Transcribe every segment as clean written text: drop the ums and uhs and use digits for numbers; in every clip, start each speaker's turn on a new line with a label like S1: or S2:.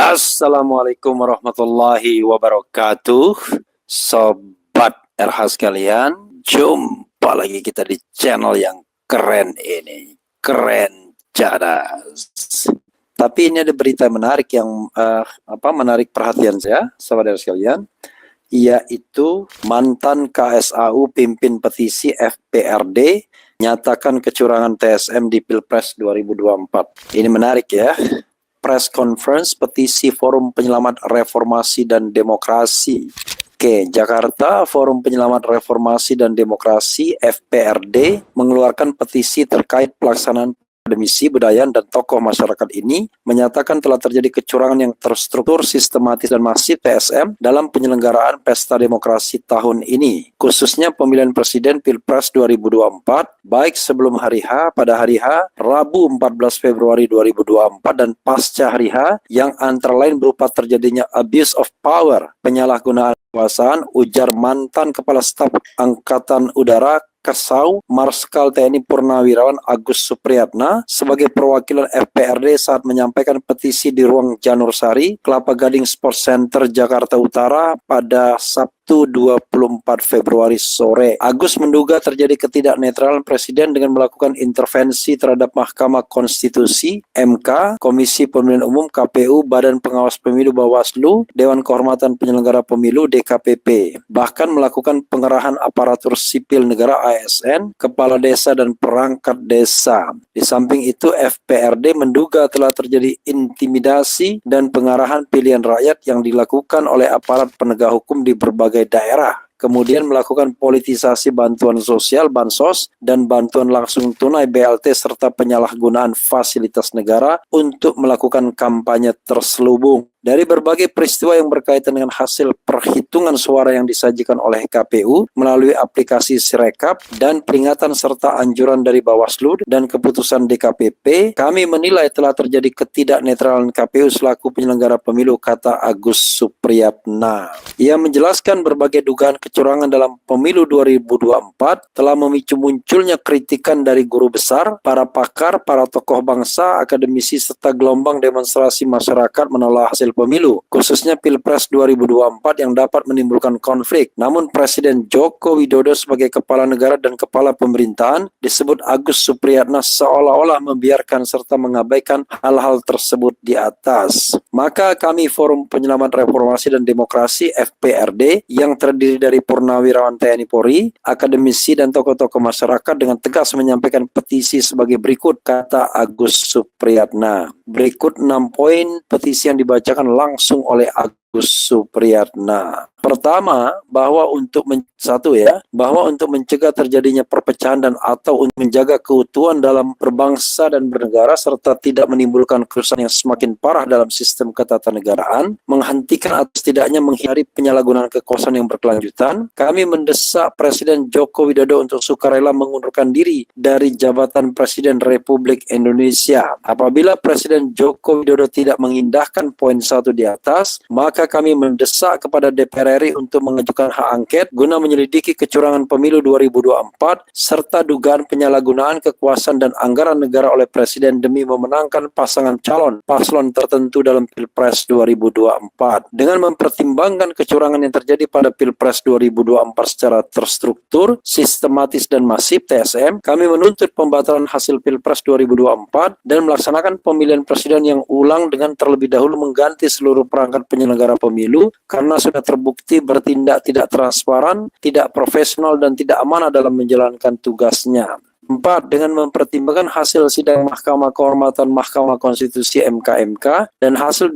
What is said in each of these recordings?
S1: Assalamualaikum warahmatullahi wabarakatuh. Sobat RH sekalian, jumpa lagi kita di channel yang keren ini. Keren cadas. Tapi ini ada berita menarik yang menarik perhatian saya, sahabat RH sekalian, yaitu mantan KSAU pimpin petisi FPRD nyatakan kecurangan TSM di Pilpres 2024. Ini menarik ya. Press conference petisi Forum Penyelamat Reformasi dan Demokrasi. Oke, Jakarta, Forum Penyelamat Reformasi dan Demokrasi (FPRD) mengeluarkan petisi terkait pelaksanaan akademisi, budaya, dan tokoh masyarakat ini menyatakan telah terjadi kecurangan yang terstruktur, sistematis, dan masif TSM dalam penyelenggaraan pesta demokrasi tahun ini, khususnya pemilihan presiden Pilpres 2024, baik sebelum hari H, pada hari H, Rabu 14 Februari 2024, dan pasca hari H, yang antara lain berupa terjadinya abuse of power, penyalahgunaan kekuasaan, ujar mantan Kepala Staf Angkatan Udara Kasau, Marskal TNI Purnawirawan Agus Supriyatna sebagai perwakilan FPRD saat menyampaikan petisi di ruang Janur Sari, Kelapa Gading Sports Center, Jakarta Utara pada Sabtu 24 Februari sore. Agus menduga terjadi ketidaknetralan Presiden dengan melakukan intervensi terhadap Mahkamah Konstitusi, MK, Komisi Pemilihan Umum, KPU, Badan Pengawas Pemilu Bawaslu, Dewan Kehormatan Penyelenggara Pemilu, DKPP. Bahkan melakukan pengerahan aparatur sipil negara ASN, kepala desa, dan perangkat desa. Di samping itu, FPRD menduga telah terjadi intimidasi dan pengarahan pilihan rakyat yang dilakukan oleh aparat penegak hukum di berbagai daerah. Kemudian melakukan politisasi bantuan sosial, bansos, dan bantuan langsung tunai BLT serta penyalahgunaan fasilitas negara untuk melakukan kampanye terselubung. Dari berbagai peristiwa yang berkaitan dengan hasil perhitungan suara yang disajikan oleh KPU melalui aplikasi Sirekap dan peringatan serta anjuran dari Bawaslu dan keputusan DKPP, kami menilai telah terjadi ketidaknetralan KPU selaku penyelenggara pemilu, kata Agus Supriyatna. Ia menjelaskan berbagai dugaan kecurangan dalam pemilu 2024 telah memicu munculnya kritikan dari guru besar, para pakar, para tokoh bangsa, akademisi, serta gelombang demonstrasi masyarakat menolak hasil pemilu, khususnya Pilpres 2024 yang dapat menimbulkan konflik. Namun Presiden Joko Widodo sebagai kepala negara dan kepala pemerintahan, disebut Agus Supriyatna, seolah-olah membiarkan serta mengabaikan hal-hal tersebut di atas. Maka kami Forum Penyelamat Reformasi dan Demokrasi FPRD yang terdiri dari Purnawirawan TNI Polri, akademisi, dan tokoh-tokoh masyarakat dengan tegas menyampaikan petisi sebagai berikut, kata Agus Supriyatna. Berikut 6 poin petisi yang dibacakan langsung oleh Agus Supriyatna. Pertama, bahwa untuk mencegah terjadinya perpecahan dan atau untuk menjaga keutuhan dalam berbangsa dan bernegara serta tidak menimbulkan kerusakan yang semakin parah dalam sistem ketatanegaraan, menghentikan atau setidaknya menghindari penyalahgunaan kekuasaan yang berkelanjutan, kami mendesak Presiden Joko Widodo untuk sukarela mengundurkan diri dari jabatan Presiden Republik Indonesia. Apabila Presiden Joko Widodo tidak mengindahkan poin 1 di atas, maka kami mendesak kepada DPR RI untuk mengajukan hak angket guna menyelidiki kecurangan pemilu 2024 serta dugaan penyalahgunaan kekuasaan dan anggaran negara oleh Presiden demi memenangkan pasangan paslon tertentu dalam Pilpres 2024. Dengan mempertimbangkan kecurangan yang terjadi pada Pilpres 2024 secara terstruktur, sistematis, dan masif TSM, kami menuntut pembatalan hasil Pilpres 2024 dan melaksanakan pemilihan presiden yang ulang dengan terlebih dahulu mengganti seluruh perangkat penyelenggara pemilu karena sudah terbukti bertindak tidak transparan, tidak profesional, dan tidak amanah dalam menjalankan tugasnya. 4. Dengan mempertimbangkan hasil sidang Mahkamah Kehormatan Mahkamah Konstitusi (MK) dan hasil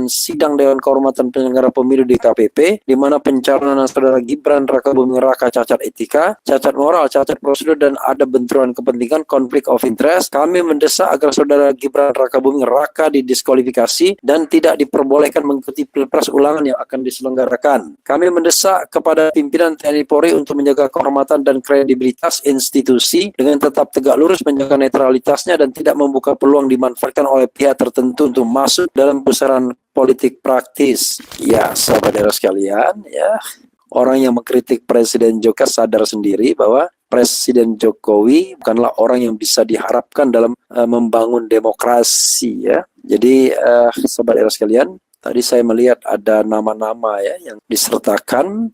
S1: sidang Dewan Kehormatan Penyelenggara Pemilu DKPP, di mana pencalonan Saudara Gibran Rakabuming Raka cacat etika, cacat moral, cacat prosedur, dan ada benturan kepentingan (conflict of interest), kami mendesak agar Saudara Gibran Rakabuming Raka didiskualifikasi dan tidak diperbolehkan mengikuti Pilpres ulangan yang akan diselenggarakan. Kami mendesak kepada pimpinan TNI Polri untuk menjaga kehormatan dan kredibilitas institusi dengan tetap tegak lurus menjaga netralitasnya dan tidak membuka peluang dimanfaatkan oleh pihak tertentu untuk masuk dalam pusaran politik praktis. Ya, saudara sekalian, ya, orang yang mengkritik Presiden Jokowi sadar sendiri bahwa Presiden Jokowi bukanlah orang yang bisa diharapkan dalam membangun demokrasi, ya. Jadi sobat era sekalian, tadi saya melihat ada nama-nama ya yang disertakan,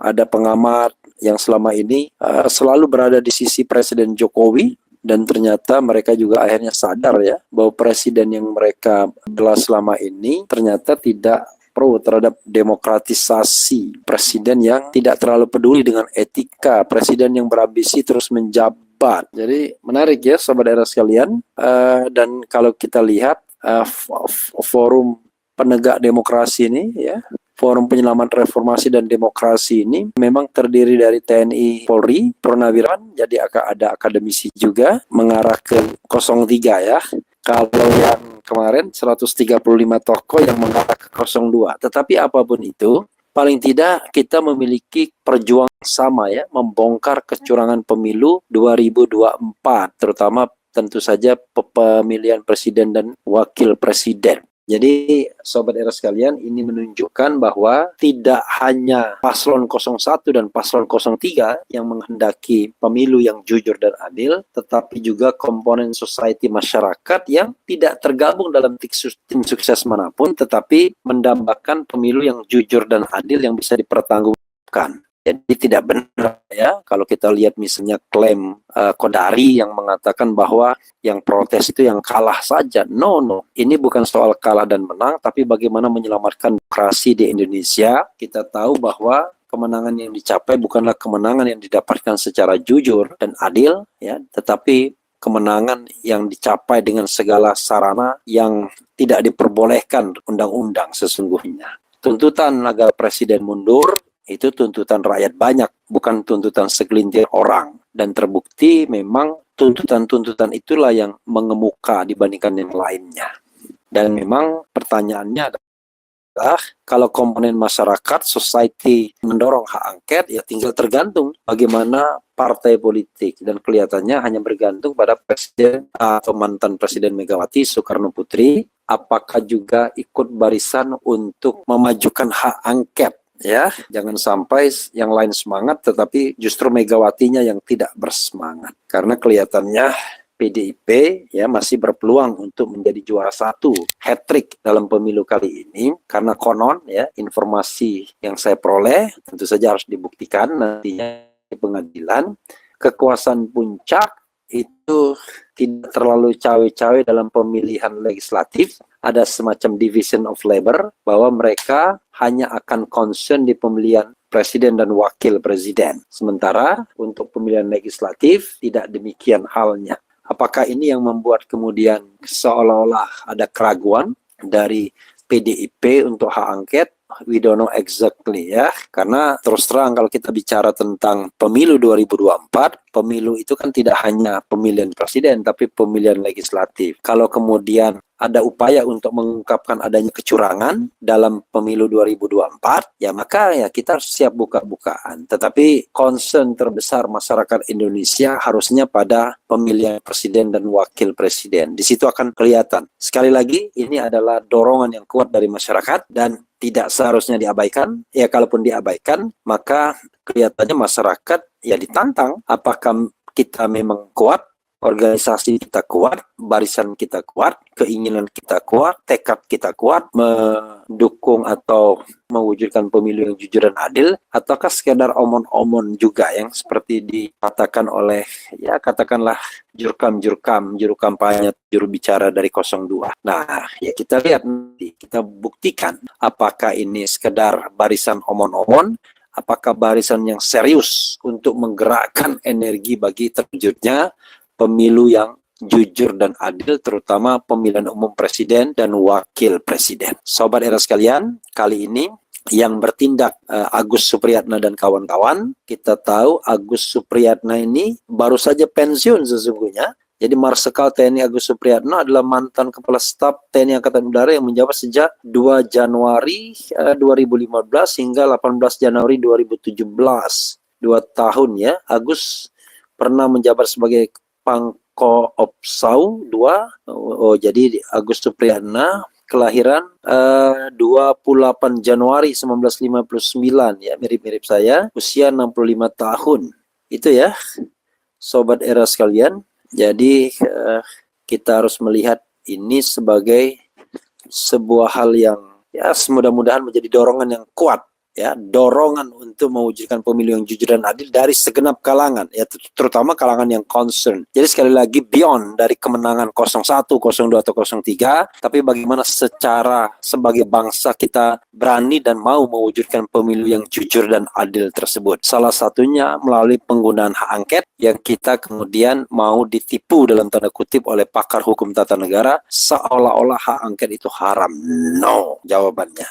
S1: ada pengamat yang selama ini selalu berada di sisi Presiden Jokowi, dan ternyata mereka juga akhirnya sadar ya bahwa presiden yang mereka bela selama ini ternyata tidak pro terhadap demokratisasi, presiden yang tidak terlalu peduli dengan etika, presiden yang berambisi terus menjabat. Jadi menarik ya sobat era sekalian. Dan kalau kita lihat forum penegak demokrasi ini ya, Forum Penyelamat Reformasi dan Demokrasi ini memang terdiri dari TNI, Polri, Purnawirawan, jadi ada akademisi juga, mengarah ke 03 ya. Kalau yang kemarin 135 tokoh yang mengarah ke 02. Tetapi apapun itu, paling tidak kita memiliki perjuangan sama ya, membongkar kecurangan pemilu 2024, terutama tentu saja pemilihan presiden dan wakil presiden. Jadi sobat era sekalian, ini menunjukkan bahwa tidak hanya paslon 01 dan paslon 03 yang menghendaki pemilu yang jujur dan adil, tetapi juga komponen society masyarakat yang tidak tergabung dalam tim sukses manapun, tetapi mendambakan pemilu yang jujur dan adil yang bisa dipertanggungjawabkan. Jadi tidak benar ya kalau kita lihat misalnya klaim Kodari yang mengatakan bahwa yang protes itu yang kalah saja. No. Ini bukan soal kalah dan menang, tapi bagaimana menyelamatkan demokrasi di Indonesia. Kita tahu bahwa kemenangan yang dicapai bukanlah kemenangan yang didapatkan secara jujur dan adil ya, tetapi kemenangan yang dicapai dengan segala sarana yang tidak diperbolehkan undang-undang sesungguhnya. Tuntutan agar presiden mundur itu tuntutan rakyat banyak, bukan tuntutan segelintir orang. Dan terbukti memang tuntutan-tuntutan itulah yang mengemuka dibandingkan yang lainnya. Dan memang pertanyaannya adalah, kalau komponen masyarakat, society mendorong hak angket, ya tinggal tergantung bagaimana partai politik. Dan kelihatannya hanya bergantung pada presiden atau mantan presiden Megawati Soekarno Putri, apakah juga ikut barisan untuk memajukan hak angket. Ya, jangan sampai yang lain semangat tetapi justru Megawatinya yang tidak bersemangat. Karena kelihatannya PDIP ya masih berpeluang untuk menjadi juara satu, hat-trick dalam pemilu kali ini, karena konon ya informasi yang saya peroleh tentu saja harus dibuktikan nantinya di pengadilan, kekuasaan puncak itu tidak terlalu cawe-cawe dalam pemilihan legislatif. Ada semacam division of labor, bahwa mereka hanya akan concern di pemilihan presiden dan wakil presiden. Sementara untuk pemilihan legislatif tidak demikian halnya. Apakah ini yang membuat kemudian seolah-olah ada keraguan dari PDIP untuk hak angket? We don't know exactly ya. Karena terus terang kalau kita bicara tentang pemilu 2024, pemilu itu kan tidak hanya pemilihan presiden tapi pemilihan legislatif. Kalau kemudian ada upaya untuk mengungkapkan adanya kecurangan dalam pemilu 2024, ya maka ya kita harus siap buka-bukaan. Tetapi concern terbesar masyarakat Indonesia harusnya pada pemilihan presiden dan wakil presiden. Di situ akan kelihatan. Sekali lagi, ini adalah dorongan yang kuat dari masyarakat dan tidak seharusnya diabaikan. Ya kalaupun diabaikan, maka kelihatannya masyarakat ya ditantang. Apakah kita memang kuat? Organisasi kita kuat, barisan kita kuat, keinginan kita kuat, tekad kita kuat mendukung atau mewujudkan pemilu yang jujur dan adil, ataukah sekedar omon-omon juga yang seperti dikatakan oleh ya katakanlah juru kampanye, juru bicara dari 02. Nah, ya kita lihat nanti, kita buktikan apakah ini sekedar barisan omon-omon, apakah barisan yang serius untuk menggerakkan energi bagi terwujudnya pemilu yang jujur dan adil, terutama pemilihan umum presiden dan wakil presiden. Sobat era sekalian, kali ini yang bertindak Agus Supriyatna dan kawan-kawan. Kita tahu Agus Supriyatna ini baru saja pensiun sesungguhnya. Jadi Marsikal TNI Agus Supriyatna adalah mantan Kepala Staf TNI Angkatan Udara yang menjabat sejak 2 Januari 2015 hingga 18 Januari 2017. 2 tahun ya. Agus pernah menjabat sebagai Pangko Opsau 2. Jadi Agus Supriyatna kelahiran 28 Januari 1959 ya, mirip-mirip saya, usia 65 tahun. Itu ya, sobat era sekalian. Jadi kita harus melihat ini sebagai sebuah hal yang ya mudah-mudahan menjadi dorongan yang kuat, ya, dorongan untuk mewujudkan pemilu yang jujur dan adil dari segenap kalangan, ya, terutama kalangan yang concern. Jadi sekali lagi, beyond dari kemenangan 01, 02 atau 03, tapi bagaimana secara sebagai bangsa kita berani dan mau mewujudkan pemilu yang jujur dan adil tersebut. Salah satunya melalui penggunaan hak angket yang kita kemudian mau ditipu dalam tanda kutip oleh pakar hukum tata negara seolah-olah hak angket itu haram. No, jawabannya.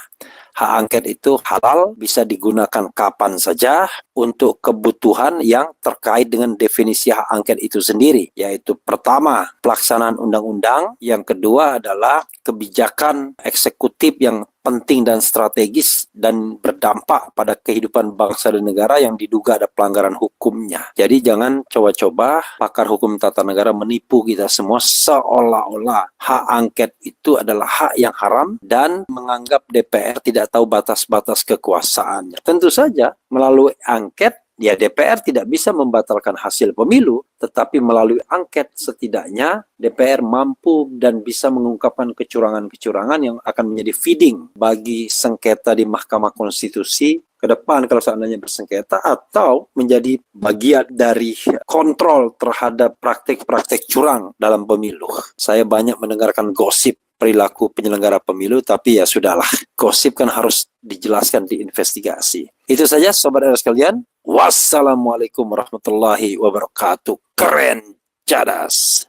S1: Hak angket itu halal, bisa digunakan kapan saja untuk kebutuhan yang terkait dengan definisi hak angket itu sendiri, yaitu pertama, pelaksanaan undang-undang, yang kedua adalah kebijakan eksekutif yang penting dan strategis dan berdampak pada kehidupan bangsa dan negara yang diduga ada pelanggaran hukumnya. Jadi jangan coba-coba pakar hukum tata negara menipu kita semua seolah-olah hak angket itu adalah hak yang haram dan menganggap DPR tidak tahu batas-batas kekuasaannya. Tentu saja melalui angket, ya, DPR tidak bisa membatalkan hasil pemilu, tetapi melalui angket setidaknya DPR mampu dan bisa mengungkapkan kecurangan-kecurangan yang akan menjadi feeding bagi sengketa di Mahkamah Konstitusi ke depan kalau seandainya bersengketa, atau menjadi bagian dari kontrol terhadap praktik-praktik curang dalam pemilu. Saya banyak mendengarkan gosip perilaku penyelenggara pemilu, tapi ya sudahlah, gosip kan harus dijelaskan, diinvestigasi. Itu saja Sobat RS sekalian. Wassalamualaikum warahmatullahi wabarakatuh. Keren, cadas.